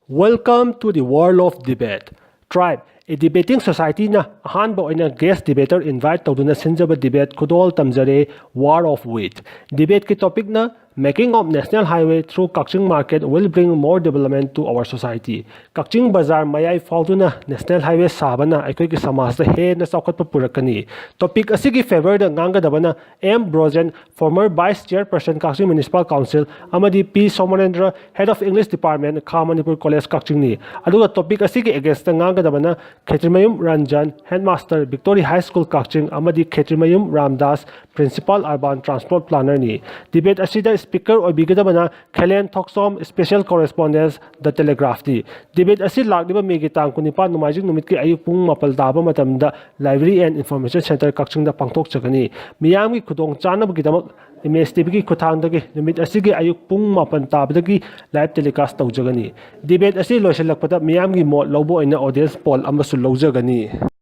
Welcome to the world of debate. Tribe, a debating society na ahanba oina guest debater invite tawduna sinjaba debate kudol tamjare war of wit. Debate ki topic na making of national highway through Kaching market will bring more development to our society. Kaching bazar mayai fauduna national highway sabana aikoi ki samaj da he na saukhat pa purakani. Topic asigi favor da nganga dabana M Brozen, former vice chairperson Kaching Municipal Council, amadi P Somarendra, head of English department Kha Manipur College Kaching ni. Aduga topic asigi against da nganga dabana Khetrimayum Ranjan, headmaster Victoria High School Kaching, amadi Khetrimayum Ramdas, principal urban transport planner ni. Debate asida speaker obigadabana Khelen Thoksom, special correspondence The Telegraph ni. Debate asid lagdiba megi tang kunipa numajing numit ki ayuk pung mapal daba matamda Library and Information Center Kaching da pangtok chakani. Miyam ki khudong chanab gidamak MSTV ki khuthangdagi numit asigi ayuk pung mapan tabdagi live telecast tawjagani. Debate asi loisalakpada miyam gi mo lobo ina audience poll amasul lawjagani.